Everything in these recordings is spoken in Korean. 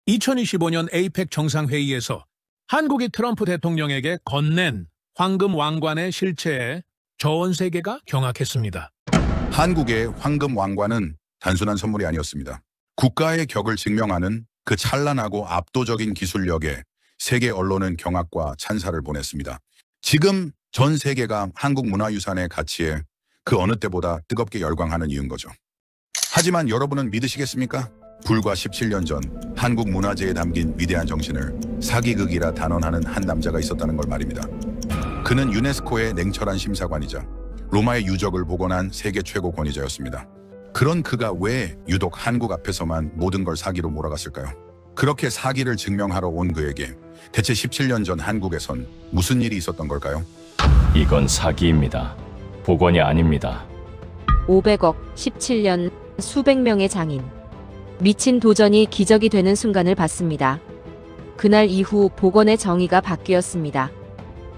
2025년 에이펙 정상회의에서 한국이 트럼프 대통령에게 건넨 황금 왕관의 실체에 전 세계가 경악했습니다. 한국의 황금 왕관은 단순한 선물이 아니었습니다. 국가의 격을 증명하는 그 찬란하고 압도적인 기술력에 세계 언론은 경악과 찬사를 보냈습니다. 지금 전 세계가 한국 문화유산의 가치에 그 어느 때보다 뜨겁게 열광하는 이유인 거죠. 하지만 여러분은 믿으시겠습니까? 불과 17년 전 한국 문화재에 담긴 위대한 정신을 사기극이라 단언하는 한 남자가 있었다는 걸 말입니다. 그는 유네스코의 냉철한 심사관이자 로마의 유적을 복원한 세계 최고 권위자였습니다. 그런 그가 왜 유독 한국 앞에서만 모든 걸 사기로 몰아갔을까요? 그렇게 사기를 증명하러 온 그에게 대체 17년 전 한국에선 무슨 일이 있었던 걸까요? 이건 사기입니다. 복원이 아닙니다. 500억, 17년, 수백 명의 장인. 미친 도전이 기적이 되는 순간을 봤습니다. 그날 이후 복원의 정의가 바뀌었습니다.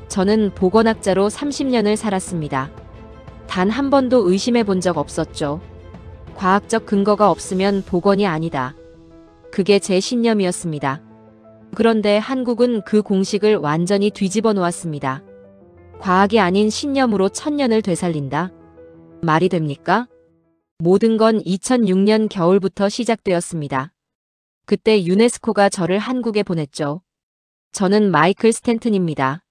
저는 복원학자로 30년을 살았습니다. 단 한 번도 의심해 본 적 없었죠. 과학적 근거가 없으면 복원이 아니다. 그게 제 신념이었습니다. 그런데 한국은 그 공식을 완전히 뒤집어 놓았습니다. 과학이 아닌 신념으로 천년을 되살린다? 말이 됩니까? 모든 건 2006년 겨울부터 시작되었습니다. 그때 유네스코가 저를 한국에 보냈죠. 저는 마이클 스탠튼입니다.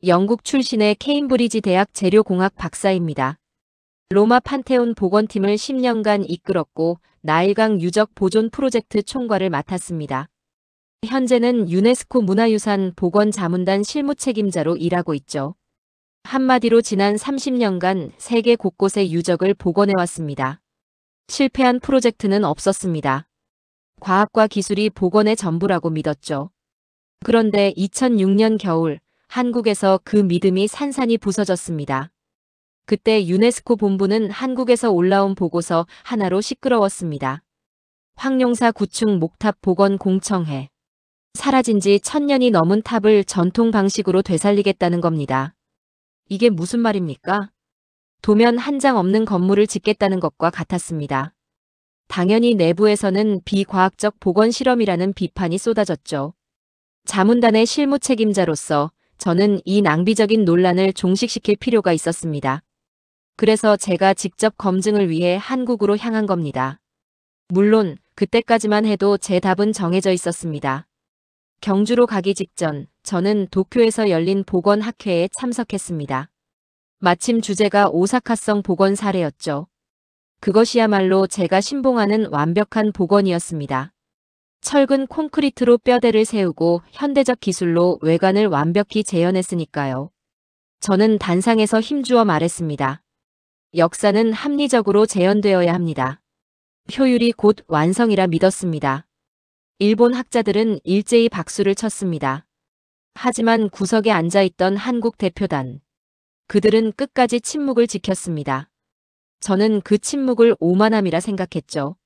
영국 출신의 케임브리지 대학 재료공학 박사입니다. 로마 판테온 복원팀을 10년간 이끌었고 나일강 유적 보존 프로젝트 총괄을 맡았습니다. 현재는 유네스코 문화유산 복원자문단 실무 책임자로 일하고 있죠. 한마디로 지난 30년간 세계 곳곳의 유적을 복원해왔습니다. 실패한 프로젝트는 없었습니다. 과학과 기술이 복원의 전부라고 믿었죠. 그런데 2006년 겨울 한국에서 그 믿음이 산산이 부서졌습니다. 그때 유네스코 본부는 한국에서 올라온 보고서 하나로 시끄러웠습니다. 황룡사 9층 목탑 복원 공청회. 사라진 지 1000년이 넘은 탑을 전통 방식으로 되살리겠다는 겁니다. 이게 무슨 말입니까? 도면 한 장 없는 건물을 짓겠다는 것과 같았습니다. 당연히 내부에서는 비과학적 복원 실험이라는 비판이 쏟아졌죠. 자문단의 실무 책임자로서 저는 이 낭비적인 논란을 종식시킬 필요가 있었습니다. 그래서 제가 직접 검증을 위해 한국으로 향한 겁니다. 물론 그때까지만 해도 제 답은 정해져 있었습니다. 경주로 가기 직전 저는 도쿄에서 열린 복원 학회에 참석했습니다. 마침 주제가 오사카성 복원 사례였죠. 그것이야말로 제가 신봉하는 완벽한 복원이었습니다. 철근 콘크리트로 뼈대를 세우고 현대적 기술로 외관을 완벽히 재현했으니까요. 저는 단상에서 힘주어 말했습니다. 역사는 합리적으로 재현되어야 합니다. 효율이 곧 완성이라 믿었습니다. 일본 학자들은 일제히 박수를 쳤습니다. 하지만 구석에 앉아있던 한국 대표단. 그들은 끝까지 침묵을 지켰습니다. 저는 그 침묵을 오만함이라 생각했죠.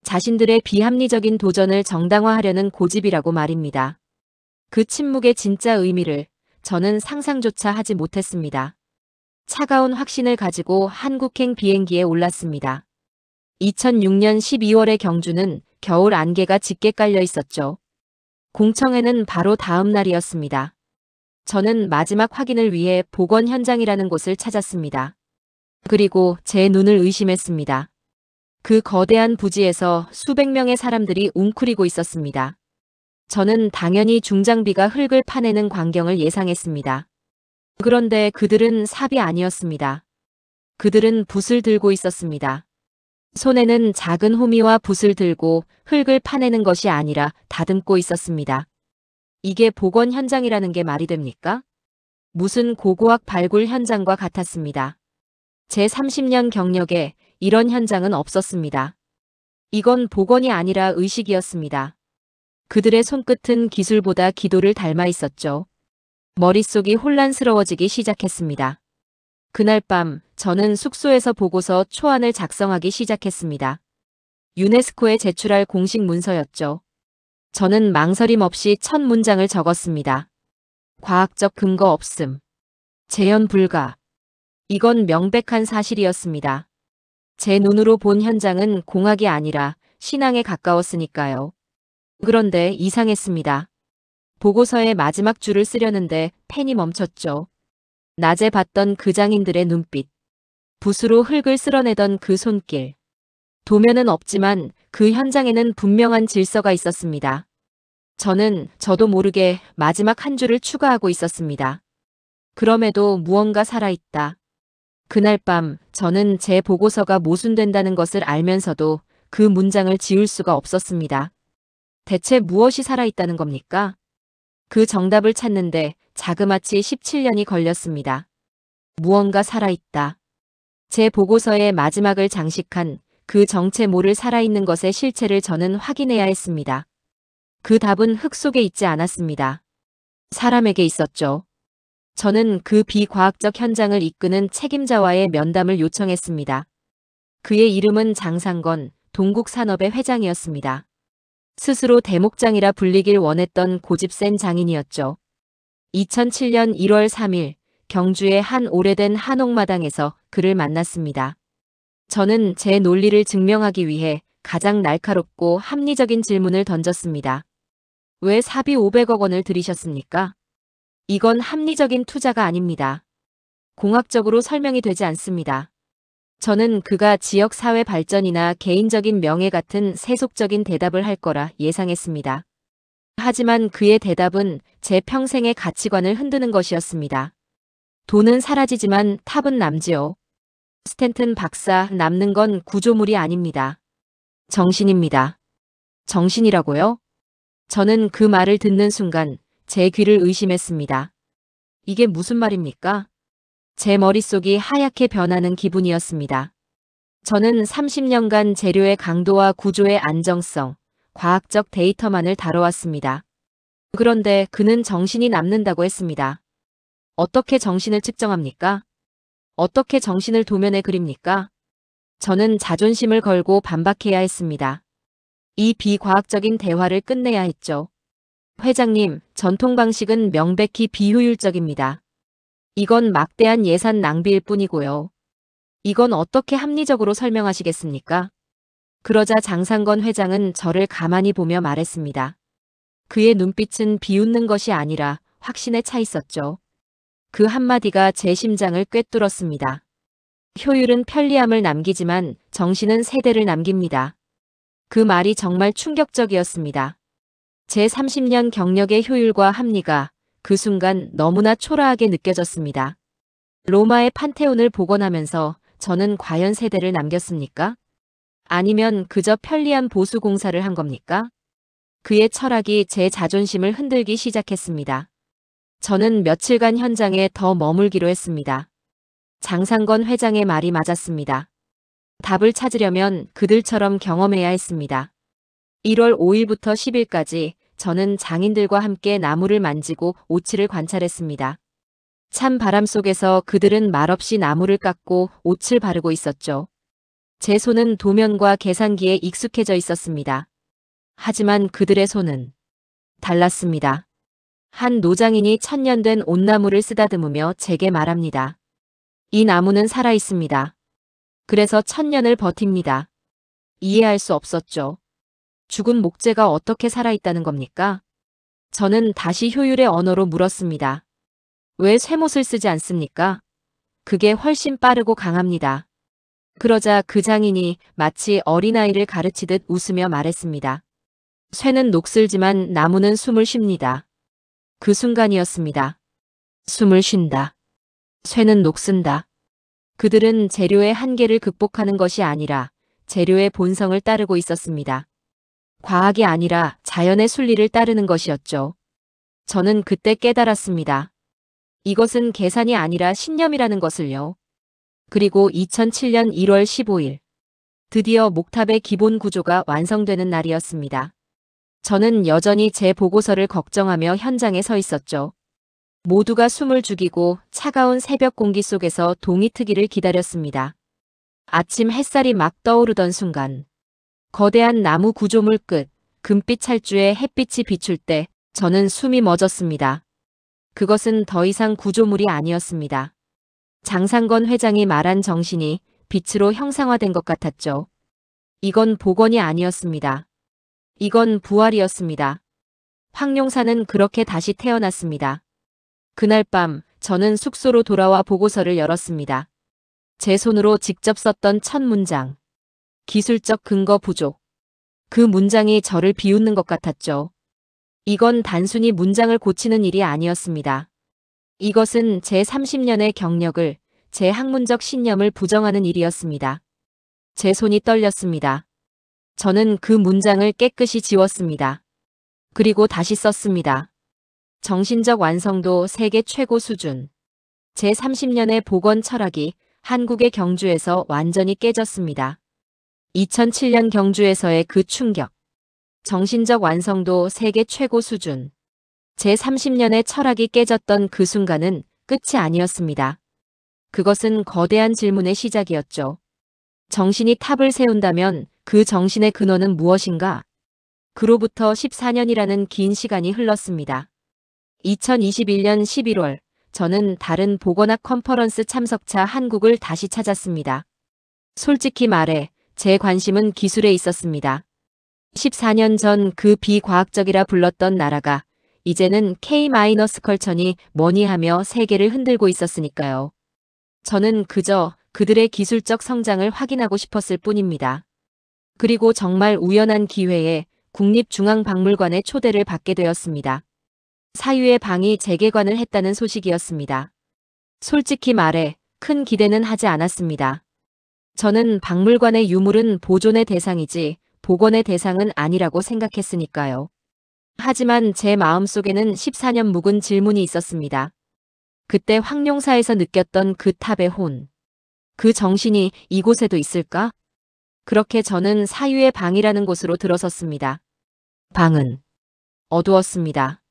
자신들의 비합리적인 도전을 정당화하려는 고집이라고 말입니다. 그 침묵의 진짜 의미를 저는 상상조차 하지 못했습니다. 차가운 확신을 가지고 한국행 비행기에 올랐습니다. 2006년 12월의 경주는 겨울 안개가 짙게 깔려 있었죠. 공청회는 바로 다음 날이었습니다. 저는 마지막 확인을 위해 복원 현장이라는 곳을 찾았습니다. 그리고 제 눈을 의심했습니다. 그 거대한 부지에서 수백 명의 사람들이 웅크리고 있었습니다. 저는 당연히 중장비가 흙을 파내는 광경을 예상했습니다. 그런데 그들은 삽이 아니었습니다. 그들은 붓을 들고 있었습니다. 손에는 작은 호미와 붓을 들고 흙을 파내는 것이 아니라 다듬고 있었습니다. 이게 복원 현장이라는 게 말이 됩니까? 무슨 고고학 발굴 현장과 같았습니다. 제 30년 경력에 이런 현장은 없었습니다. 이건 복원이 아니라 의식이었습니다. 그들의 손끝은 기술보다 기도를 닮아 있었죠. 머릿속이 혼란스러워지기 시작했습니다. 그날 밤 저는 숙소에서 보고서 초안을 작성하기 시작했습니다. 유네스코에 제출할 공식 문서였죠. 저는 망설임 없이 첫 문장을 적었습니다. 과학적 근거 없음. 재현 불가. 이건 명백한 사실이었습니다. 제 눈으로 본 현장은 공학이 아니라 신앙에 가까웠으니까요. 그런데 이상했습니다. 보고서의 마지막 줄을 쓰려는데 펜이 멈췄죠. 낮에 봤던 그 장인들의 눈빛, 붓으로 흙을 쓸어내던 그 손길. 도면은 없지만 그 현장에는 분명한 질서가 있었습니다. 저는 저도 모르게 마지막 한 줄을 추가하고 있었습니다. 그럼에도 무언가 살아있다. 그날 밤 저는 제 보고서가 모순된다는 것을 알면서도 그 문장을 지울 수가 없었습니다. 대체 무엇이 살아있다는 겁니까? 그 정답을 찾는데 자그마치 17년이 걸렸습니다. 무언가 살아있다. 제 보고서의 마지막을 장식한 그 정체 모를 살아있는 것의 실체를 저는 확인해야 했습니다. 그 답은 흙 속에 있지 않았습니다. 사람에게 있었죠. 저는 그 비과학적 현장을 이끄는 책임자와의 면담을 요청했습니다. 그의 이름은 장상건, 동국산업의 회장이었습니다. 스스로 대목장이라 불리길 원했던 고집센 장인이었죠. 2007년 1월 3일 경주의 한 오래된 한옥마당에서 그를 만났습니다. 저는 제 논리를 증명하기 위해 가장 날카롭고 합리적인 질문을 던졌습니다. 왜 사비 500억 원을 들이셨습니까? 이건 합리적인 투자가 아닙니다. 공학적으로 설명이 되지 않습니다. 저는 그가 지역사회 발전이나 개인적인 명예 같은 세속적인 대답을 할 거라 예상했습니다. 하지만 그의 대답은 제 평생의 가치관을 흔드는 것이었습니다. 돈은 사라지지만 탑은 남지요. 스탠튼 박사, 남는 건 구조물이 아닙니다. 정신입니다. 정신이라고요? 저는 그 말을 듣는 순간 제 귀를 의심했습니다. 이게 무슨 말입니까? 제 머릿속이 하얗게 변하는 기분이었습니다. 저는 30년간 재료의 강도와 구조의 안정성, 과학적 데이터만을 다뤄왔습니다. 그런데 그는 정신이 남는다고 했습니다. 어떻게 정신을 측정합니까? 어떻게 정신을 도면에 그립니까? 저는 자존심을 걸고 반박해야 했습니다. 이 비과학적인 대화를 끝내야 했죠. 회장님, 전통 방식은 명백히 비효율적입니다. 이건 막대한 예산 낭비일 뿐이고요. 이건 어떻게 합리적으로 설명하시겠습니까? 그러자 장상건 회장은 저를 가만히 보며 말했습니다. 그의 눈빛은 비웃는 것이 아니라 확신에 차 있었죠. 그 한마디가 제 심장을 꿰뚫었습니다. 효율은 편리함을 남기지만 정신은 세대를 남깁니다. 그 말이 정말 충격적이었습니다. 제 30년 경력의 효율과 합리가 그 순간 너무나 초라하게 느껴졌습니다. 로마의 판테온을 복원하면서 저는 과연 세대를 남겼습니까? 아니면 그저 편리한 보수 공사를 한 겁니까? 그의 철학이 제 자존심을 흔들기 시작했습니다. 저는 며칠간 현장에 더 머물기로 했습니다. 장상건 회장의 말이 맞았습니다. 답을 찾으려면 그들처럼 경험해야 했습니다. 1월 5일부터 10일까지 저는 장인들과 함께 나무를 만지고 오치를 관찰했습니다. 찬 바람 속에서 그들은 말없이 나무를 깎고 옷을 바르고 있었죠. 제 손은 도면과 계산기에 익숙해져 있었습니다. 하지만 그들의 손은 달랐습니다. 한 노장인이 천년된 온나무를 쓰다듬으며 제게 말합니다. 이 나무는 살아있습니다. 그래서 천년을 버팁니다. 이해할 수 없었죠. 죽은 목재가 어떻게 살아있다는 겁니까? 저는 다시 효율의 언어로 물었습니다. 왜 쇠못을 쓰지 않습니까? 그게 훨씬 빠르고 강합니다. 그러자 그 장인이 마치 어린아이를 가르치듯 웃으며 말했습니다. 쇠는 녹슬지만 나무는 숨을 쉽니다. 그 순간이었습니다. 숨을 쉰다. 쇠는 녹슨다. 그들은 재료의 한계를 극복하는 것이 아니라 재료의 본성을 따르고 있었습니다. 과학이 아니라 자연의 순리를 따르는 것이었죠. 저는 그때 깨달았습니다. 이것은 계산이 아니라 신념이라는 것을요. 그리고 2007년 1월 15일. 드디어 목탑의 기본 구조가 완성되는 날이었습니다. 저는 여전히 제 보고서를 걱정하며 현장에 서 있었죠. 모두가 숨을 죽이고 차가운 새벽 공기 속에서 동이 트기를 기다렸습니다. 아침 햇살이 막 떠오르던 순간. 거대한 나무 구조물 끝, 금빛 찰주에 햇빛이 비출 때 저는 숨이 멎었습니다. 그것은 더 이상 구조물이 아니었습니다. 장상건 회장이 말한 정신이 빛으로 형상화된 것 같았죠. 이건 복원이 아니었습니다. 이건 부활이었습니다. 황용사는 그렇게 다시 태어났습니다. 그날 밤 저는 숙소로 돌아와 보고서를 열었습니다. 제 손으로 직접 썼던 첫 문장. 기술적 근거 부족. 그 문장이 저를 비웃는 것 같았죠. 이건 단순히 문장을 고치는 일이 아니었습니다. 이것은 제 30년의 경력을, 제 학문적 신념을 부정하는 일이었습니다. 제 손이 떨렸습니다. 저는 그 문장을 깨끗이 지웠습니다. 그리고 다시 썼습니다. 정신적 완성도 세계 최고 수준. 제 30년의 복원 철학이 한국의 경주에서 완전히 깨졌습니다. 2007년 경주에서의 그 충격. 정신적 완성도 세계 최고 수준. 제 30년의 철학이 깨졌던 그 순간은 끝이 아니었습니다. 그것은 거대한 질문의 시작이었죠. 정신이 탑을 세운다면 그 정신의 근원은 무엇인가? 그로부터 14년이라는 긴 시간이 흘렀습니다. 2021년 11월, 저는 다른 복원학 컨퍼런스 참석차 한국을 다시 찾았습니다. 솔직히 말해, 제 관심은 기술에 있었습니다. 14년 전 그 비과학적이라 불렀던 나라가 이제는 K-컬처니 뭐니 하며 세계를 흔들고 있었으니까요. 저는 그저 그들의 기술적 성장을 확인하고 싶었을 뿐입니다. 그리고 정말 우연한 기회에 국립중앙박물관의 초대를 받게 되었습니다. 사유의 방이 재개관을 했다는 소식이었습니다. 솔직히 말해 큰 기대는 하지 않았습니다. 저는 박물관의 유물은 보존의 대상이지 복원의 대상은 아니라고 생각했으니까요. 하지만 제 마음속에는 14년 묵은 질문이 있었습니다. 그때 황룡사에서 느꼈던 그 탑의 혼. 그 정신이 이곳에도 있을까? 그렇게 저는 사유의 방이라는 곳으로 들어섰습니다. 방은 어두웠습니다.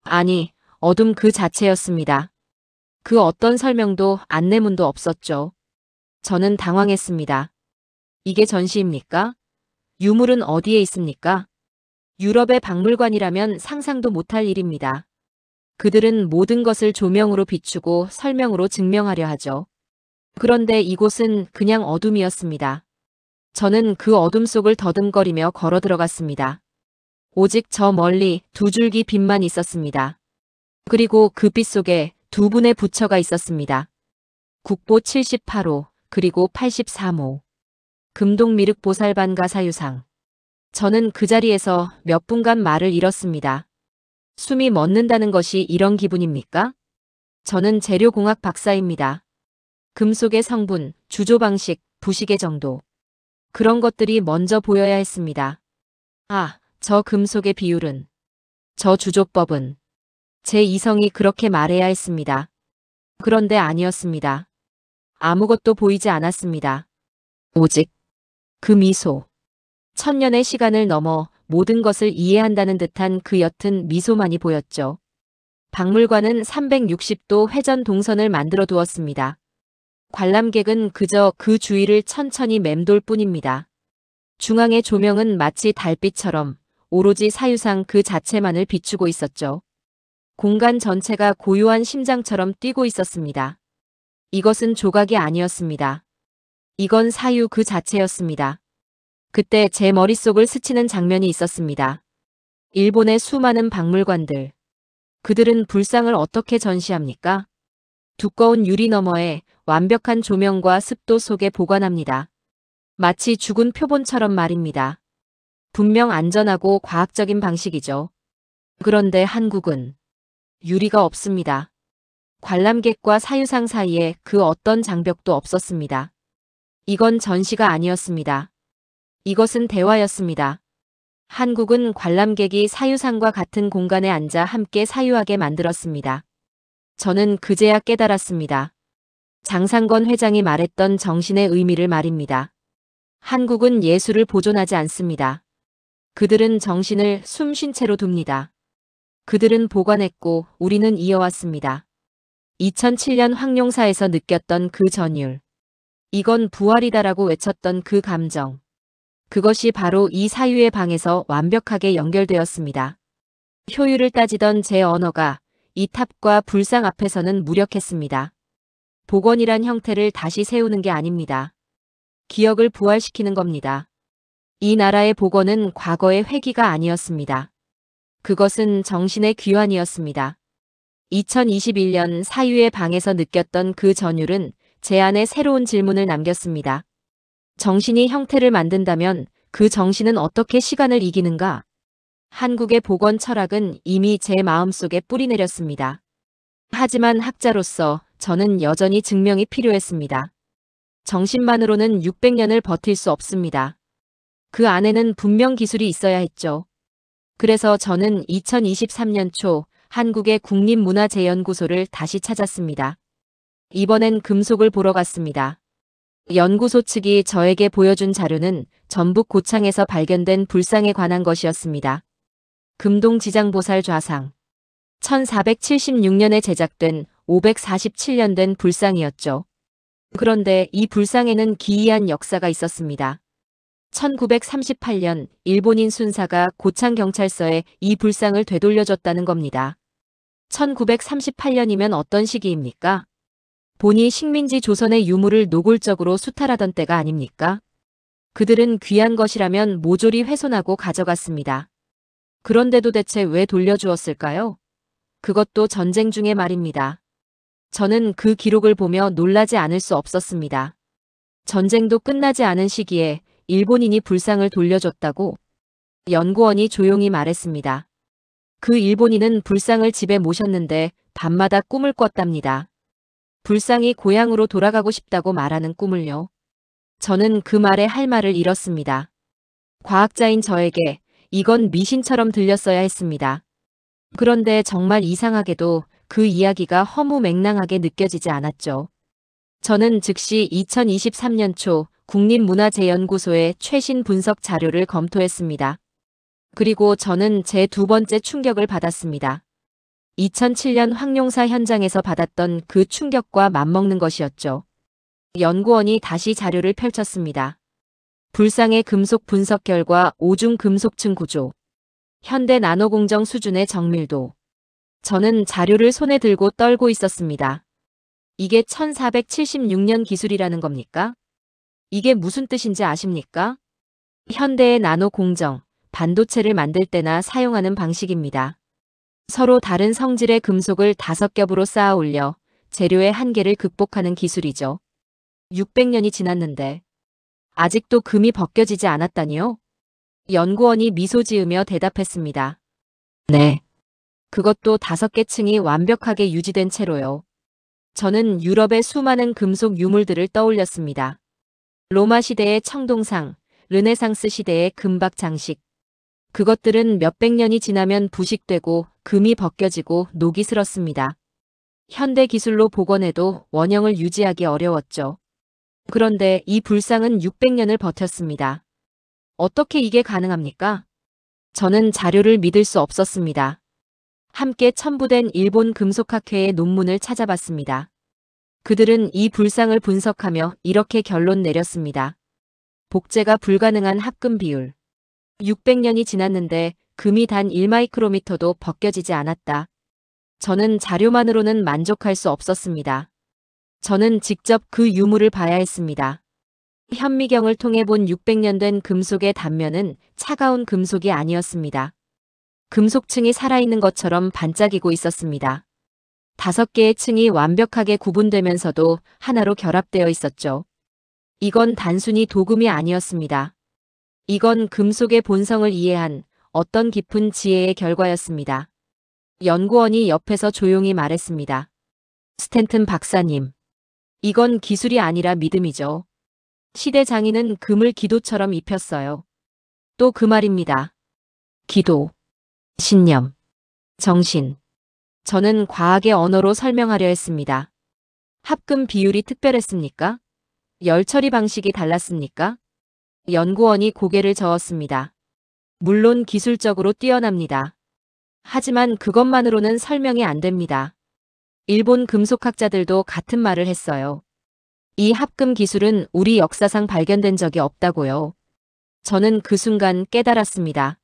아니, 어둠 그 자체였습니다. 그 어떤 설명도 안내문도 없었죠. 저는 당황했습니다. 이게 전시입니까? 유물은 어디에 있습니까? 유럽의 박물관이라면 상상도 못할 일입니다. 그들은 모든 것을 조명으로 비추고 설명으로 증명하려 하죠. 그런데 이곳은 그냥 어둠이었습니다. 저는 그 어둠 속을 더듬거리며 걸어 들어갔습니다. 오직 저 멀리 두 줄기 빛만 있었습니다. 그리고 그 빛 속에 두 분의 부처가 있었습니다. 국보 78호 그리고 83호. 금동미륵 보살반가 사유상. 저는 그 자리에서 몇 분간 말을 잃었습니다. 숨이 멎는다는 것이 이런 기분입니까? 저는 재료공학 박사입니다. 금속의 성분, 주조 방식, 부식의 정도. 그런 것들이 먼저 보여야 했습니다. 아, 저 금속의 비율은, 저 주조법은, 제 이성이 그렇게 말해야 했습니다. 그런데 아니었습니다. 아무것도 보이지 않았습니다. 오직 그 미소. 천년의 시간을 넘어 모든 것을 이해한다는 듯한 그 옅은 미소만이 보였죠. 박물관은 360도 회전 동선을 만들어 두었습니다. 관람객은 그저 그 주위를 천천히 맴돌 뿐입니다. 중앙의 조명은 마치 달빛처럼 오로지 사유상 그 자체만을 비추고 있었죠. 공간 전체가 고요한 심장처럼 뛰고 있었습니다. 이것은 조각이 아니었습니다. 이건 사유 그 자체였습니다. 그때 제 머릿속을 스치는 장면이 있었습니다. 일본의 수많은 박물관들. 그들은 불상을 어떻게 전시합니까? 두꺼운 유리 너머에 완벽한 조명과 습도 속에 보관합니다. 마치 죽은 표본처럼 말입니다. 분명 안전하고 과학적인 방식이죠. 그런데 한국은 유리가 없습니다. 관람객과 사유상 사이에 그 어떤 장벽도 없었습니다. 이건 전시가 아니었습니다. 이것은 대화였습니다. 한국은 관람객이 사유상과 같은 공간에 앉아 함께 사유하게 만들었습니다. 저는 그제야 깨달았습니다. 장상건 회장이 말했던 정신의 의미를 말입니다. 한국은 예술을 보존하지 않습니다. 그들은 정신을 숨 쉰 채로 둡니다. 그들은 보관했고 우리는 이어왔습니다. 2007년 황룡사에서 느꼈던 그 전율. 이건 부활이다라고 외쳤던 그 감정. 그것이 바로 이 사유의 방에서 완벽하게 연결되었습니다. 효율을 따지던 제 언어가 이 탑과 불상 앞에서는 무력했습니다. 복원이란 형태를 다시 세우는 게 아닙니다. 기억을 부활시키는 겁니다. 이 나라의 복원은 과거의 회귀가 아니었습니다. 그것은 정신의 귀환이었습니다. 2021년 사유의 방에서 느꼈던 그 전율은 제 안에 새로운 질문을 남겼습니다. 정신이 형태를 만든다면 그 정신은 어떻게 시간을 이기는가? 한국의 복원 철학은 이미 제 마음속에 뿌리내렸습니다. 하지만 학자로서 저는 여전히 증명이 필요했습니다. 정신만으로는 600년을 버틸 수 없습니다. 그 안에는 분명 기술이 있어야 했죠. 그래서 저는 2023년 초 한국의 국립문화재연구소를 다시 찾았습니다. 이번엔 금속을 보러 갔습니다. 연구소 측이 저에게 보여준 자료는 전북 고창에서 발견된 불상에 관한 것이었습니다. 금동지장보살 좌상. 1476년에 제작된 547년 된 불상이었죠. 그런데 이 불상에는 기이한 역사가 있었습니다. 1938년 일본인 순사가 고창경찰서에 이 불상을 되돌려줬다는 겁니다. 1938년이면 어떤 시기입니까? 본이 식민지 조선의 유물을 노골적으로 수탈하던 때가 아닙니까? 그들은 귀한 것이라면 모조리 훼손하고 가져갔습니다. 그런데도 대체 왜 돌려주었을까요? 그것도 전쟁 중에 말입니다. 저는 그 기록을 보며 놀라지 않을 수 없었습니다. 전쟁도 끝나지 않은 시기에 일본인이 불상을 돌려줬다고? 연구원이 조용히 말했습니다. 그 일본인은 불상을 집에 모셨는데 밤마다 꿈을 꿨답니다. 불상이 고향으로 돌아가고 싶다고 말하는 꿈을요. 저는 그 말에 할 말을 잃었습니다. 과학자인 저에게 이건 미신처럼 들렸어야 했습니다. 그런데 정말 이상하게도 그 이야기가 허무맹랑하게 느껴지지 않았죠. 저는 즉시 2023년 초 국립문화재연구소의 최신 분석 자료를 검토했습니다. 그리고 저는 제 두 번째 충격을 받았습니다. 2007년 황룡사 현장에서 받았던 그 충격과 맞먹는 것이었죠. 연구원이 다시 자료를 펼쳤습니다. 불상의 금속 분석 결과 오중 금속층 구조, 현대 나노공정 수준의 정밀도. 저는 자료를 손에 들고 떨고 있었습니다. 이게 1476년 기술이라는 겁니까? 이게 무슨 뜻인지 아십니까? 현대의 나노공정, 반도체를 만들 때나 사용하는 방식입니다. 서로 다른 성질의 금속을 5겹으로 쌓아 올려 재료의 한계를 극복하는 기술이죠. 600년이 지났는데 아직도 금이 벗겨지지 않았다니요? 연구원이 미소 지으며 대답했습니다. 네. 그것도 5개 층이 완벽하게 유지된 채로요. 저는 유럽의 수많은 금속 유물들을 떠올렸습니다. 로마 시대의 청동상, 르네상스 시대의 금박 장식. 그것들은 몇백 년이 지나면 부식되고 금이 벗겨지고 녹이 슬었습니다. 현대 기술로 복원해도 원형을 유지하기 어려웠죠. 그런데 이 불상은 600년을 버텼습니다. 어떻게 이게 가능합니까? 저는 자료를 믿을 수 없었습니다. 함께 첨부된 일본 금속학회의 논문을 찾아봤습니다. 그들은 이 불상을 분석하며 이렇게 결론 내렸습니다. 복제가 불가능한 합금 비율. 600년이 지났는데 금이 단 1마이크로미터도 벗겨지지 않았다. 저는 자료만으로는 만족할 수 없었습니다. 저는 직접 그 유물을 봐야 했습니다. 현미경을 통해 본 600년 된 금속의 단면은 차가운 금속이 아니었습니다. 금속층이 살아있는 것처럼 반짝이고 있었습니다. 5개의 층이 완벽하게 구분되면서도 하나로 결합되어 있었죠. 이건 단순히 도금이 아니었습니다. 이건 금속의 본성을 이해한 어떤 깊은 지혜의 결과였습니다. 연구원이 옆에서 조용히 말했습니다. 스탠튼 박사님, 이건 기술이 아니라 믿음이죠. 시대 장인은 금을 기도처럼 입혔어요. 또 그 말입니다. 기도, 신념, 정신. 저는 과학의 언어로 설명하려 했습니다. 합금 비율이 특별했습니까? 열 처리 방식이 달랐습니까? 연구원이 고개를 저었습니다. 물론 기술적으로 뛰어납니다. 하지만 그것만으로는 설명이 안 됩니다. 일본 금속학자들도 같은 말을 했어요. 이 합금 기술은 우리 역사상 발견된 적이 없다고요. 저는 그 순간 깨달았습니다.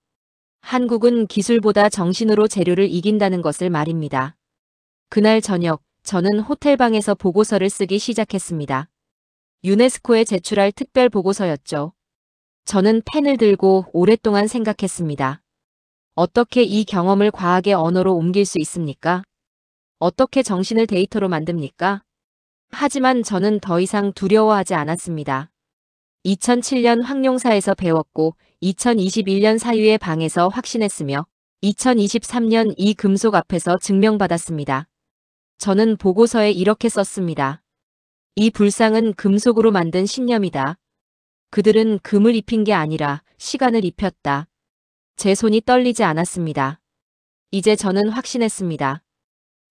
한국은 기술보다 정신으로 재료를 이긴다는 것을 말입니다. 그날 저녁, 저는 호텔방에서 보고서를 쓰기 시작했습니다. 유네스코에 제출할 특별 보고서였죠. 저는 펜을 들고 오랫동안 생각했습니다. 어떻게 이 경험을 과학의 언어로 옮길 수 있습니까? 어떻게 정신을 데이터로 만듭니까? 하지만 저는 더 이상 두려워하지 않았습니다. 2007년 황룡사에서 배웠고 2021년 사유의 방에서 확신했으며 2023년 이 금속 앞에서 증명받았습니다. 저는 보고서에 이렇게 썼습니다. 이 불상은 금속으로 만든 신념이다. 그들은 금을 입힌 게 아니라 시간을 입혔다. 제 손이 떨리지 않았습니다. 이제 저는 확신했습니다.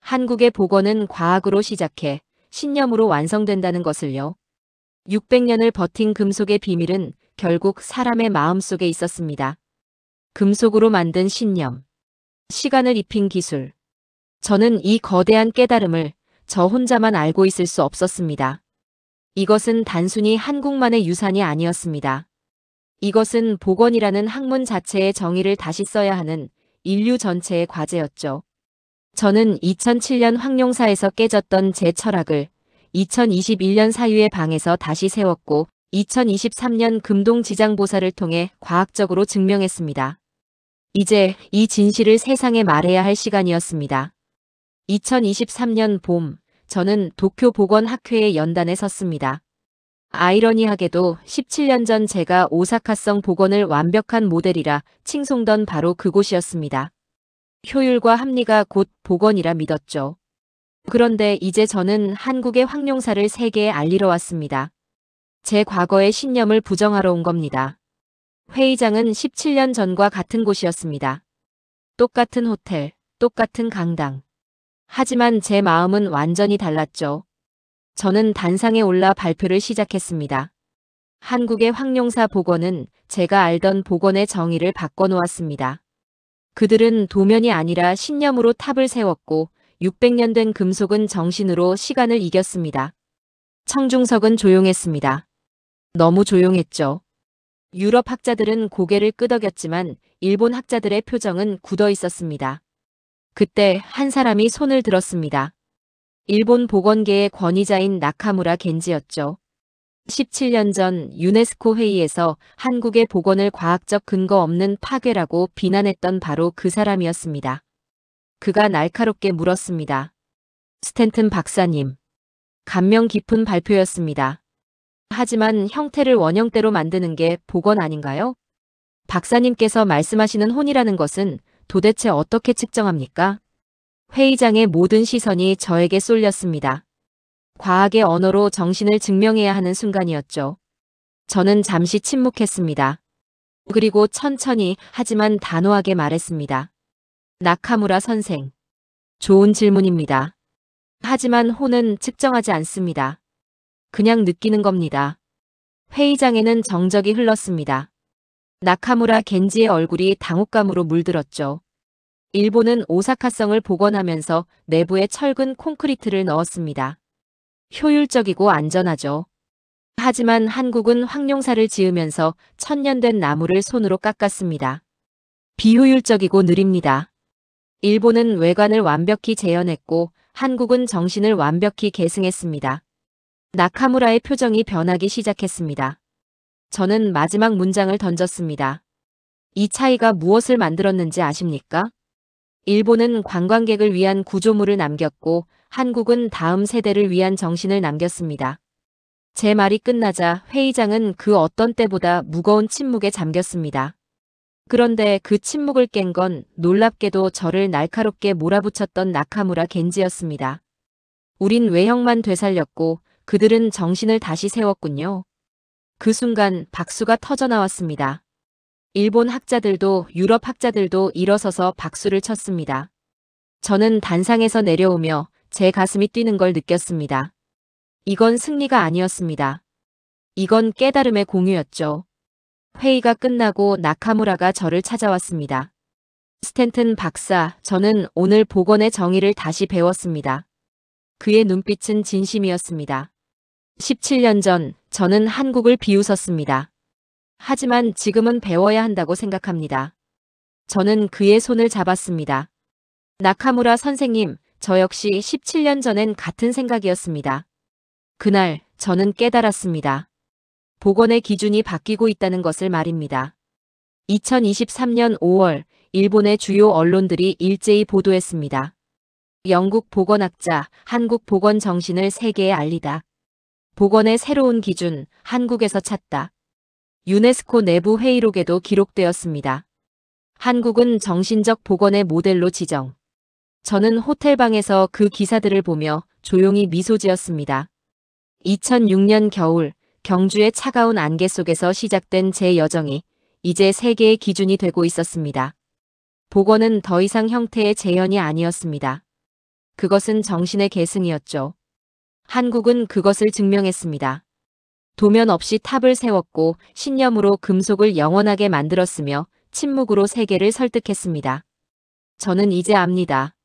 한국의 복원은 과학으로 시작해 신념으로 완성된다는 것을요. 600년을 버틴 금속의 비밀은 결국 사람의 마음속에 있었습니다. 금속으로 만든 신념, 시간을 입힌 기술. 저는 이 거대한 깨달음을 저 혼자만 알고 있을 수 없었습니다. 이것은 단순히 한국만의 유산이 아니었습니다. 이것은 복원이라는 학문 자체의 정의를 다시 써야 하는 인류 전체의 과제였죠. 저는 2007년 황룡사에서 깨졌던 제 철학을 2021년 사유의 방에서 다시 세웠고 2023년 금동지장보살을 통해 과학적으로 증명했습니다. 이제 이 진실을 세상에 말해야 할 시간이었습니다. 2023년 봄, 저는 도쿄 복원학회의 연단에 섰습니다. 아이러니하게도 17년 전 제가 오사카성 복원을 완벽한 모델이라 칭송던 바로 그곳이었습니다. 효율과 합리가 곧 복원이라 믿었죠. 그런데 이제 저는 한국의 황룡사를 세계에 알리러 왔습니다. 제 과거의 신념을 부정하러 온 겁니다. 회의장은 17년 전과 같은 곳이었습니다. 똑같은 호텔, 똑같은 강당. 하지만 제 마음은 완전히 달랐죠. 저는 단상에 올라 발표를 시작했습니다. 한국의 황룡사 복원은 제가 알던 복원의 정의를 바꿔놓았습니다. 그들은 도면이 아니라 신념으로 탑을 세웠고 600년 된 금속은 정신으로 시간을 이겼습니다. 청중석은 조용했습니다. 너무 조용했죠. 유럽 학자들은 고개를 끄덕였지만 일본 학자들의 표정은 굳어 있었습니다. 그때 한 사람이 손을 들었습니다. 일본 복원계의 권위자인 나카무라 겐지였죠. 17년 전 유네스코 회의에서 한국의 복원을 과학적 근거 없는 파괴라고 비난했던 바로 그 사람이었습니다. 그가 날카롭게 물었습니다. 스탠튼 박사님. 감명 깊은 발표였습니다. 하지만 형태를 원형대로 만드는 게 복원 아닌가요? 박사님께서 말씀하시는 혼이라는 것은 도대체 어떻게 측정합니까? 회의장의 모든 시선이 저에게 쏠렸습니다. 과학의 언어로 정신을 증명해야 하는 순간이었죠. 저는 잠시 침묵했습니다. 그리고 천천히 하지만 단호하게 말했습니다. 나카무라 선생. 좋은 질문입니다. 하지만 혼은 측정하지 않습니다. 그냥 느끼는 겁니다. 회의장에는 정적이 흘렀습니다. 나카무라 겐지의 얼굴이 당혹감으로 물들었죠. 일본은 오사카성을 복원하면서 내부에 철근 콘크리트를 넣었습니다. 효율적이고 안전하죠. 하지만 한국은 황룡사를 지으면서 1000년 된 나무를 손으로 깎았습니다. 비효율적이고 느립니다. 일본은 외관을 완벽히 재현했고 한국은 정신을 완벽히 계승했습니다. 나카무라의 표정이 변하기 시작했습니다. 저는 마지막 문장을 던졌습니다. 이 차이가 무엇을 만들었는지 아십니까? 일본은 관광객을 위한 구조물을 남겼고 한국은 다음 세대를 위한 정신을 남겼습니다. 제 말이 끝나자 회의장은 그 어떤 때보다 무거운 침묵에 잠겼습니다. 그런데 그 침묵을 깬 건 놀랍게도 저를 날카롭게 몰아붙였던 나카무라 겐지였습니다. 우린 외형만 되살렸고 그들은 정신을 다시 세웠군요. 그 순간 박수가 터져나왔습니다. 일본 학자들도 유럽 학자들도 일어서서 박수를 쳤습니다. 저는 단상에서 내려오며 제 가슴이 뛰는 걸 느꼈습니다. 이건 승리가 아니었습니다. 이건 깨달음의 공유였죠. 회의가 끝나고 나카무라가 저를 찾아왔습니다. 스탠튼 박사, 저는 오늘 복원의 정의를 다시 배웠습니다. 그의 눈빛은 진심이었습니다. 17년 전 저는 한국을 비웃었습니다. 하지만 지금은 배워야 한다고 생각합니다. 저는 그의 손을 잡았습니다. 나카무라 선생님, 저 역시 17년 전엔 같은 생각이었습니다. 그날 저는 깨달았습니다. 복원의 기준이 바뀌고 있다는 것을 말입니다. 2023년 5월 일본의 주요 언론들이 일제히 보도했습니다. 영국 복원학자 한국 복원 정신을 세계에 알리다. 복원의 새로운 기준 한국에서 찾다. 유네스코 내부 회의록에도 기록되었습니다. 한국은 정신적 복원의 모델로 지정. 저는 호텔방에서 그 기사들을 보며 조용히 미소 지었습니다. 2006년 겨울 경주의 차가운 안개 속에서 시작된 제 여정이 이제 세계의 기준이 되고 있었습니다. 복원은 더 이상 형태의 재현이 아니었습니다. 그것은 정신의 계승이었죠. 한국은 그것을 증명했습니다. 도면 없이 탑을 세웠고 신념으로 금속을 영원하게 만들었으며 침묵으로 세계를 설득했습니다. 저는 이제 압니다.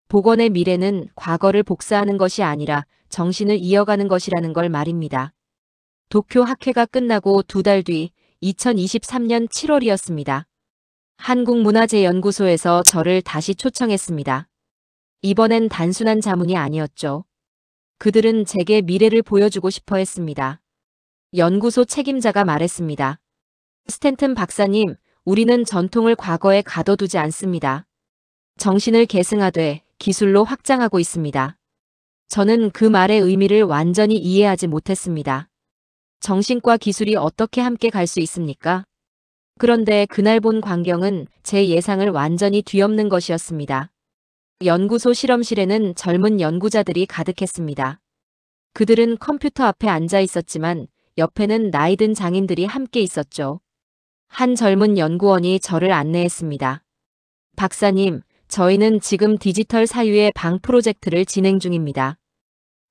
복원의 미래는 과거를 복사하는 것이 아니라 정신을 이어가는 것이라는 걸 말입니다. 도쿄 학회가 끝나고 2달 뒤 2023년 7월이었습니다. 한국문화재연구소에서 저를 다시 초청했습니다. 이번엔 단순한 자문이 아니었죠. 그들은 제게 미래를 보여주고 싶어 했습니다. 연구소 책임자가 말했습니다. 스탠튼 박사님, 우리는 전통을 과거에 가둬두지 않습니다. 정신을 계승하되 기술로 확장하고 있습니다. 저는 그 말의 의미를 완전히 이해하지 못했습니다. 정신과 기술이 어떻게 함께 갈 수 있습니까? 그런데 그날 본 광경은 제 예상을 완전히 뒤엎는 것이었습니다. 연구소 실험실에는 젊은 연구자들이 가득했습니다. 그들은 컴퓨터 앞에 앉아 있었지만 옆에는 나이든 장인들이 함께 있었죠. 한 젊은 연구원이 저를 안내했습니다. 박사님, 저희는 지금 디지털 사유의 방 프로젝트를 진행 중입니다.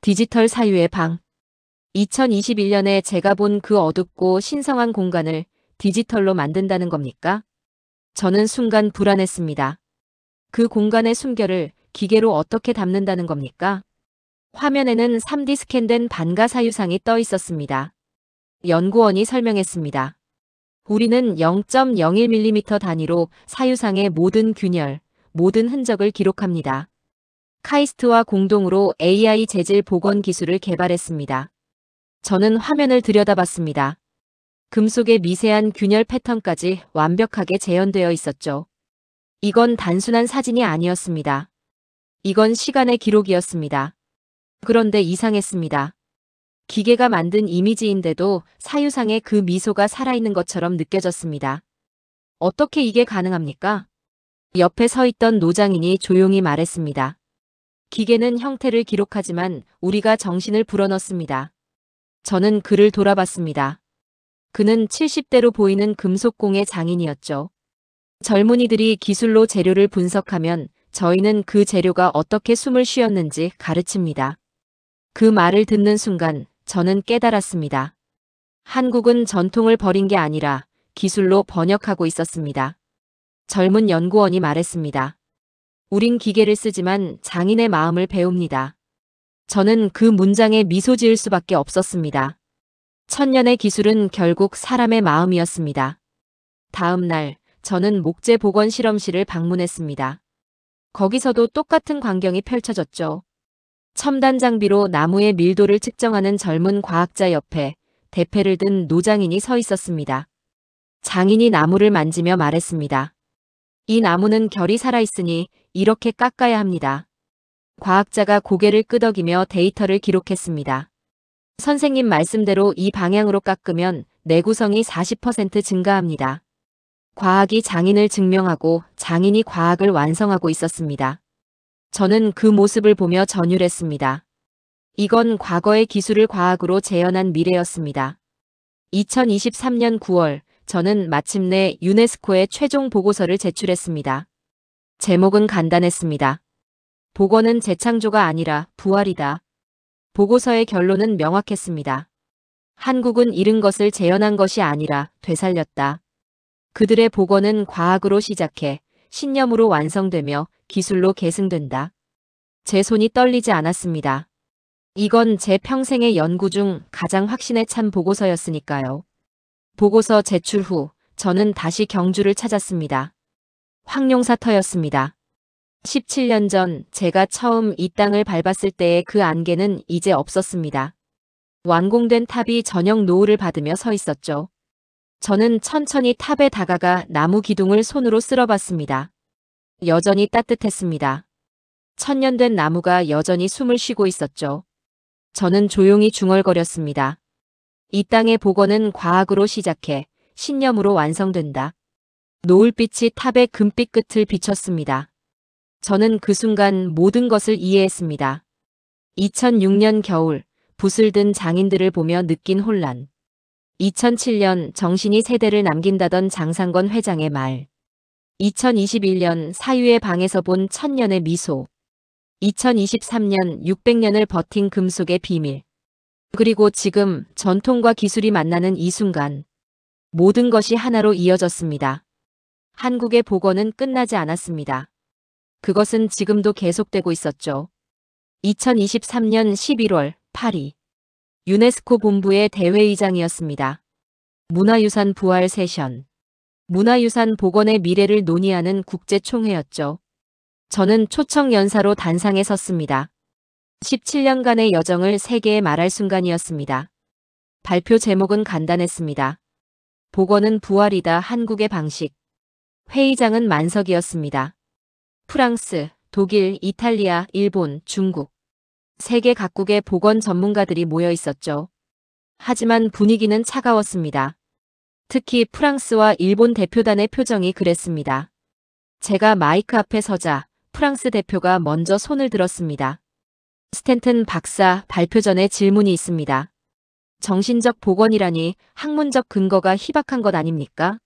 디지털 사유의 방. 2021년에 제가 본 그 어둡고 신성한 공간을 디지털로 만든다는 겁니까? 저는 순간 불안했습니다. 그 공간의 숨결을 기계로 어떻게 담는다는 겁니까? 화면에는 3D 스캔된 반가 사유상이 떠 있었습니다. 연구원이 설명했습니다. 우리는 0.01mm 단위로 사유상의 모든 균열, 모든 흔적을 기록합니다. 카이스트와 공동으로 AI 재질 복원 기술을 개발했습니다. 저는 화면을 들여다봤습니다. 금속의 미세한 균열 패턴까지 완벽하게 재현되어 있었죠. 이건 단순한 사진이 아니었습니다. 이건 시간의 기록이었습니다. 그런데 이상했습니다. 기계가 만든 이미지인데도 사유상의 그 미소가 살아있는 것처럼 느껴졌습니다. 어떻게 이게 가능합니까? 옆에 서 있던 노장인이 조용히 말했습니다. 기계는 형태를 기록하지만 우리가 정신을 불어넣습니다. 저는 그를 돌아봤습니다. 그는 70대로 보이는 금속공예 장인이었죠. 젊은이들이 기술로 재료를 분석하면 저희는 그 재료가 어떻게 숨을 쉬었는지 가르칩니다. 그 말을 듣는 순간 저는 깨달았습니다. 한국은 전통을 버린 게 아니라 기술로 번역하고 있었습니다. 젊은 연구원이 말했습니다. 우린 기계를 쓰지만 장인의 마음을 배웁니다. 저는 그 문장에 미소 지을 수밖에 없었습니다. 천년의 기술은 결국 사람의 마음이었습니다. 다음 날 저는 목재 복원 실험실을 방문했습니다. 거기서도 똑같은 광경이 펼쳐졌죠. 첨단 장비로 나무의 밀도를 측정하는 젊은 과학자 옆에 대패를 든 노장인이 서 있었습니다. 장인이 나무를 만지며 말했습니다. 이 나무는 결이 살아있으니 이렇게 깎아야 합니다. 과학자가 고개를 끄덕이며 데이터를 기록했습니다. 선생님 말씀대로 이 방향으로 깎으면 내구성이 40% 증가합니다. 과학이 장인을 증명하고 장인이 과학을 완성하고 있었습니다. 저는 그 모습을 보며 전율했습니다. 이건 과거의 기술을 과학으로 재현한 미래였습니다. 2023년 9월 저는 마침내 유네스코에 최종 보고서를 제출했습니다. 제목은 간단했습니다. 복원은 재창조가 아니라 부활이다. 보고서의 결론은 명확했습니다. 한국은 잃은 것을 재현한 것이 아니라 되살렸다. 그들의 복원은 과학으로 시작해 신념으로 완성되며 기술로 계승된다. 제 손이 떨리지 않았습니다. 이건 제 평생의 연구 중 가장 확신에 찬 보고서였으니까요. 보고서 제출 후 저는 다시 경주를 찾았습니다. 황룡사터였습니다. 17년 전 제가 처음 이 땅을 밟았을 때의 그 안개는 이제 없었습니다. 완공된 탑이 저녁 노을을 받으며 서 있었죠. 저는 천천히 탑에 다가가 나무 기둥을 손으로 쓸어봤습니다. 여전히 따뜻했습니다. 천년된 나무가 여전히 숨을 쉬고 있었죠. 저는 조용히 중얼거렸습니다. 이 땅의 복원은 과학으로 시작해 신념으로 완성된다. 노을빛이 탑의 금빛 끝을 비췄습니다. 저는 그 순간 모든 것을 이해했습니다. 2006년 겨울, 붓을 든 장인들을 보며 느낀 혼란. 2007년 정신이 세대를 남긴다던 장상건 회장의 말. 2021년 사유의 방에서 본 천년의 미소. 2023년 600년을 버틴 금속의 비밀. 그리고 지금 전통과 기술이 만나는 이 순간. 모든 것이 하나로 이어졌습니다. 한국의 복원은 끝나지 않았습니다. 그것은 지금도 계속되고 있었죠. 2023년 11월 파리. 유네스코 본부의 대회의장이었습니다. 문화유산 부활 세션. 문화유산 복원의 미래를 논의하는 국제총회였죠. 저는 초청 연사로 단상에 섰습니다. 17년간의 여정을 세계에 말할 순간이었습니다. 발표 제목은 간단했습니다. 복원은 부활이다, 한국의 방식. 회의장은 만석이었습니다. 프랑스, 독일, 이탈리아, 일본, 중국. 세계 각국의 복원 전문가들이 모여 있었죠. 하지만 분위기는 차가웠습니다. 특히 프랑스와 일본 대표단의 표정이 그랬습니다. 제가 마이크 앞에 서자 프랑스 대표가 먼저 손을 들었습니다. 스탠튼 박사, 발표 전에 질문이 있습니다. 정신적 복원이라니 학문적 근거가 희박한 것 아닙니까?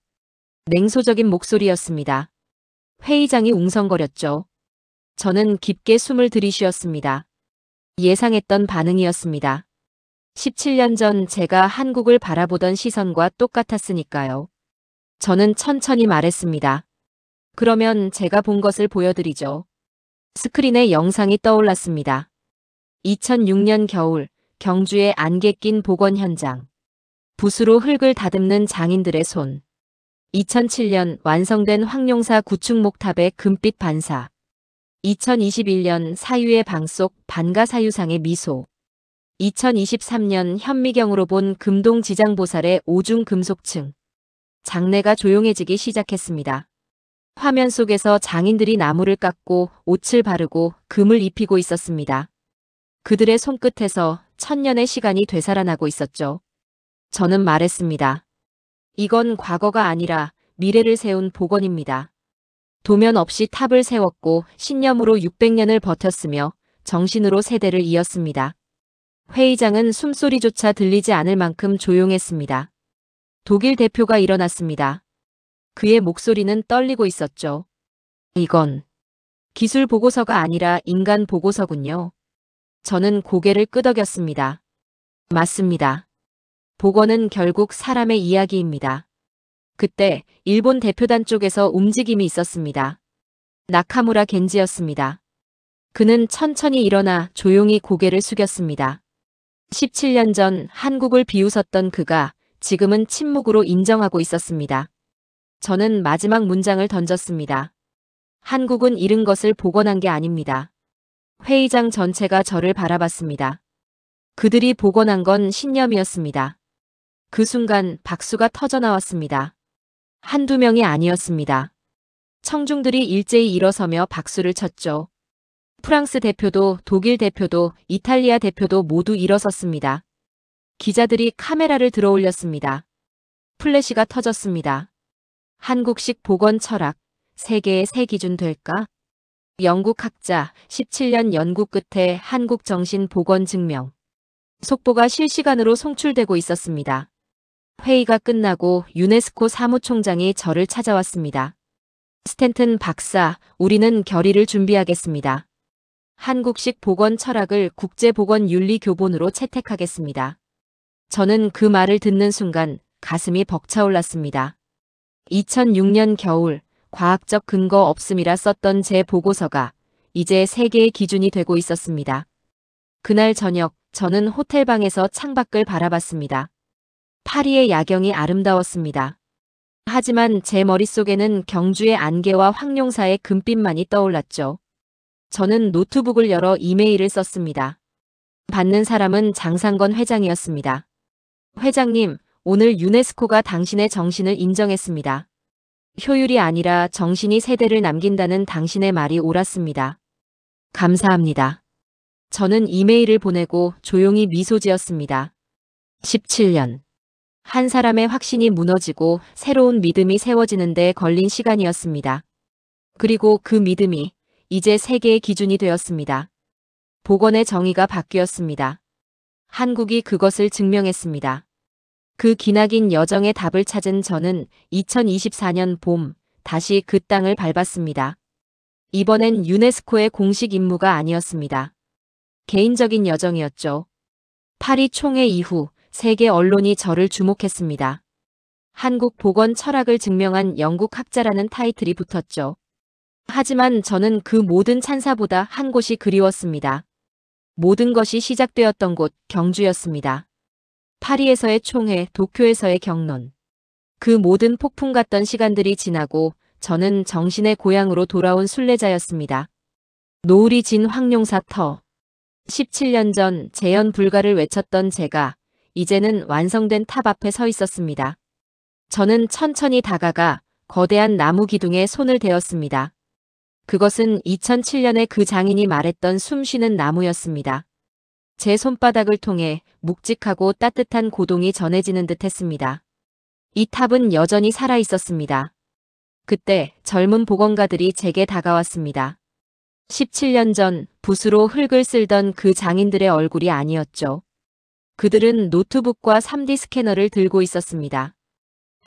냉소적인 목소리였습니다. 회의장이 웅성거렸죠. 저는 깊게 숨을 들이쉬었습니다. 예상했던 반응이었습니다. 17년 전 제가 한국을 바라보던 시선과 똑같았으니까요. 저는 천천히 말했습니다. 그러면 제가 본 것을 보여드리죠. 스크린에 영상이 떠올랐습니다. 2006년 겨울, 경주의 안개 낀 복원 현장. 붓으로 흙을 다듬는 장인들의 손. 2007년 완성된 황룡사 구축목탑의 금빛 반사. 2021년 사유의 방 속 반가사유상의 미소. 2023년 현미경으로 본 금동 지장보살의 오중 금속층. 장내가 조용해지기 시작했습니다. 화면 속에서 장인들이 나무를 깎고 옷을 바르고 금을 입히고 있었습니다. 그들의 손끝에서 천년의 시간이 되살아나고 있었죠. 저는 말했습니다. 이건 과거가 아니라 미래를 세운 복원입니다. 도면 없이 탑을 세웠고 신념으로 600년을 버텼으며 정신으로 세대를 이었습니다. 회의장은 숨소리조차 들리지 않을 만큼 조용했습니다. 독일 대표가 일어났습니다. 그의 목소리는 떨리고 있었죠. 이건 기술 보고서가 아니라 인간 보고서군요. 저는 고개를 끄덕였습니다. 맞습니다. 복원은 결국 사람의 이야기입니다. 그때 일본 대표단 쪽에서 움직임이 있었습니다. 나카무라 겐지였습니다. 그는 천천히 일어나 조용히 고개를 숙였습니다. 17년 전 한국을 비웃었던 그가 지금은 침묵으로 인정하고 있었습니다. 저는 마지막 문장을 던졌습니다. 한국은 잃은 것을 복원한 게 아닙니다. 회의장 전체가 저를 바라봤습니다. 그들이 복원한 건 신념이었습니다. 그 순간 박수가 터져나왔습니다. 한두 명이 아니었습니다. 청중들이 일제히 일어서며 박수를 쳤죠. 프랑스 대표도 독일 대표도 이탈리아 대표도 모두 일어섰습니다. 기자들이 카메라를 들어올렸습니다. 플래시가 터졌습니다. 한국식 복원 철학, 세계의 새 기준 될까? 영국 학자, 17년 연구 끝에 한국 정신 복원 증명. 속보가 실시간으로 송출되고 있었습니다. 회의가 끝나고 유네스코 사무총장이 저를 찾아왔습니다. 스탠튼 박사, 우리는 결의를 준비하겠습니다. 한국식 복원 철학을 국제복원윤리교본으로 채택하겠습니다. 저는 그 말을 듣는 순간 가슴이 벅차올랐습니다. 2006년 겨울, 과학적 근거 없음이라 썼던 제 보고서가 이제 세계의 기준이 되고 있었습니다. 그날 저녁, 저는 호텔방에서 창밖을 바라봤습니다. 파리의 야경이 아름다웠습니다. 하지만 제 머릿속에는 경주의 안개와 황룡사의 금빛만이 떠올랐죠. 저는 노트북을 열어 이메일을 썼습니다. 받는 사람은 장상건 회장이었습니다. 회장님, 오늘 유네스코가 당신의 정신을 인정했습니다. 효율이 아니라 정신이 세대를 남긴다는 당신의 말이 옳았습니다. 감사합니다. 저는 이메일을 보내고 조용히 미소 지었습니다. 17년. 한 사람의 확신이 무너지고 새로운 믿음이 세워지는데 걸린 시간이었습니다. 그리고 그 믿음이 이제 세계의 기준이 되었습니다. 복원의 정의가 바뀌었습니다. 한국이 그것을 증명했습니다. 그 기나긴 여정의 답을 찾은 저는 2024년 봄 다시 그 땅을 밟았습니다. 이번엔 유네스코의 공식 임무가 아니었습니다. 개인적인 여정이었죠. 파리 총회 이후 세계 언론이 저를 주목했습니다. 한국 복원 철학을 증명한 영국 학자라는 타이틀이 붙었죠. 하지만 저는 그 모든 찬사보다 한 곳이 그리웠습니다. 모든 것이 시작되었던 곳 경주였습니다. 파리에서의 총회, 도쿄에서의 경론. 그 모든 폭풍 같던 시간들이 지나고 저는 정신의 고향으로 돌아온 순례자였습니다. 노을이 진 황룡사 터. 17년 전 재현 불가를 외쳤던 제가 이제는 완성된 탑 앞에 서 있었습니다. 저는 천천히 다가가 거대한 나무 기둥에 손을 대었습니다. 그것은 2007년에 그 장인이 말했던 숨쉬는 나무였습니다. 제 손바닥을 통해 묵직하고 따뜻한 고동이 전해지는 듯 했습니다. 이 탑은 여전히 살아 있었습니다. 그때 젊은 복원가들이 제게 다가왔습니다. 17년 전 붓으로 흙을 쓸던 그 장인들의 얼굴이 아니었죠. 그들은 노트북과 3D 스캐너를 들고 있었습니다.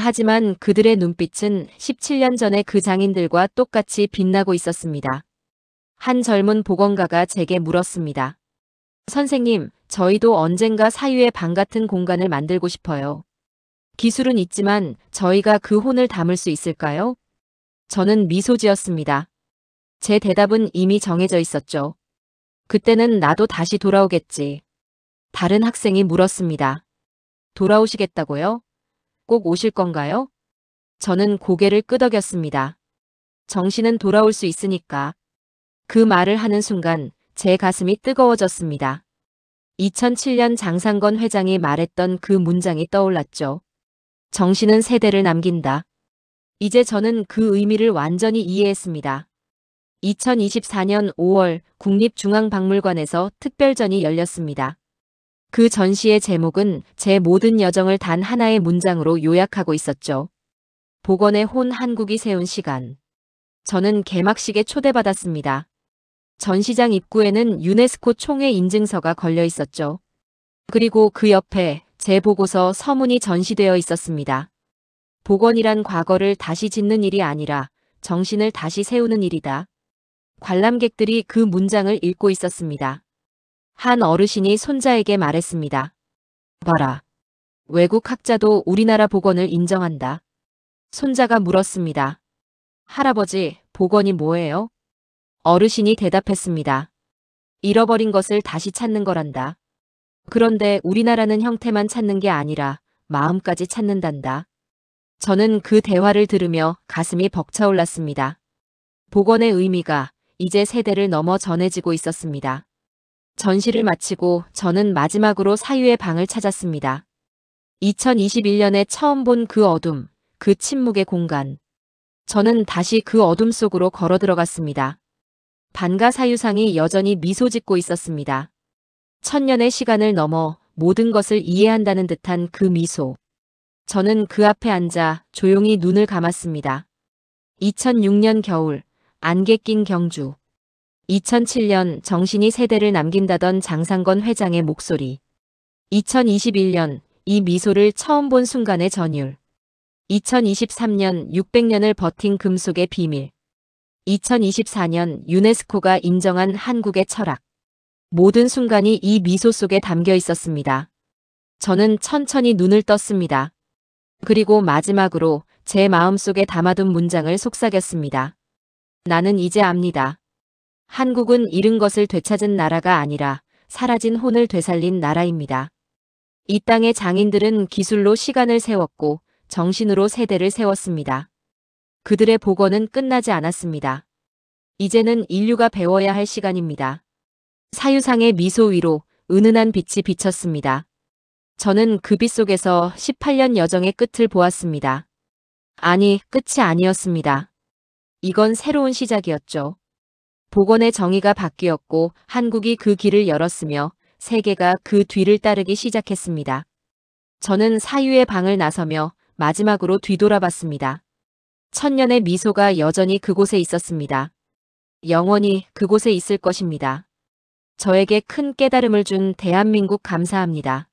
하지만 그들의 눈빛은 17년 전의 그 장인들과 똑같이 빛나고 있었습니다. 한 젊은 복원가가 제게 물었습니다. 선생님, 저희도 언젠가 사유의 방 같은 공간을 만들고 싶어요. 기술은 있지만 저희가 그 혼을 담을 수 있을까요? 저는 미소 지었습니다. 제 대답은 이미 정해져 있었죠. 그때는 나도 다시 돌아오겠지. 다른 학생이 물었습니다. 돌아오시겠다고요? 꼭 오실 건가요? 저는 고개를 끄덕였습니다. 정신은 돌아올 수 있으니까. 그 말을 하는 순간 제 가슴이 뜨거워졌습니다. 2007년 장상건 회장이 말했던 그 문장이 떠올랐죠. 정신은 세대를 남긴다. 이제 저는 그 의미를 완전히 이해했습니다. 2024년 5월 국립중앙박물관에서 특별전이 열렸습니다. 그 전시의 제목은 제 모든 여정을 단 하나의 문장으로 요약하고 있었죠. 복원의 혼 한국이 세운 시간. 저는 개막식에 초대받았습니다. 전시장 입구에는 유네스코 총회 인증서가 걸려 있었죠. 그리고 그 옆에 제 보고서 서문이 전시되어 있었습니다. 복원이란 과거를 다시 짓는 일이 아니라 정신을 다시 세우는 일이다. 관람객들이 그 문장을 읽고 있었습니다. 한 어르신이 손자에게 말했습니다. 봐라. 외국 학자도 우리나라 복원을 인정한다. 손자가 물었습니다. 할아버지, 복원이 뭐예요? 어르신이 대답했습니다. 잃어버린 것을 다시 찾는 거란다. 그런데 우리나라는 형태만 찾는 게 아니라 마음까지 찾는단다. 저는 그 대화를 들으며 가슴이 벅차올랐습니다. 복원의 의미가 이제 세대를 넘어 전해지고 있었습니다. 전시를 마치고 저는 마지막으로 사유의 방을 찾았습니다. 2021년에 처음 본 그 어둠, 그 침묵의 공간. 저는 다시 그 어둠 속으로 걸어 들어갔습니다. 반가 사유상이 여전히 미소 짓고 있었습니다. 천년의 시간을 넘어 모든 것을 이해한다는 듯한 그 미소. 저는 그 앞에 앉아 조용히 눈을 감았습니다. 2006년 겨울, 안개 낀 경주. 2007년 정신이 세대를 남긴다던 장상건 회장의 목소리. 2021년 이 미소를 처음 본 순간의 전율. 2023년 600년을 버틴 금속의 비밀. 2024년 유네스코가 인정한 한국의 철학. 모든 순간이 이 미소 속에 담겨 있었습니다. 저는 천천히 눈을 떴습니다. 그리고 마지막으로 제 마음속에 담아둔 문장을 속삭였습니다. 나는 이제 압니다. 한국은 잃은 것을 되찾은 나라가 아니라 사라진 혼을 되살린 나라입니다. 이 땅의 장인들은 기술로 시간을 세웠고 정신으로 세대를 세웠습니다. 그들의 복원은 끝나지 않았습니다. 이제는 인류가 배워야 할 시간입니다. 사유상의 미소 위로 은은한 빛이 비쳤습니다. 저는 그 빛 속에서 18년 여정의 끝을 보았습니다. 아니, 끝이 아니었습니다. 이건 새로운 시작이었죠. 복원의 정의가 바뀌었고 한국이 그 길을 열었으며 세계가 그 뒤를 따르기 시작했습니다. 저는 사유의 방을 나서며 마지막으로 뒤돌아봤습니다. 천년의 미소가 여전히 그곳에 있었습니다. 영원히 그곳에 있을 것입니다. 저에게 큰 깨달음을 준 대한민국 감사합니다.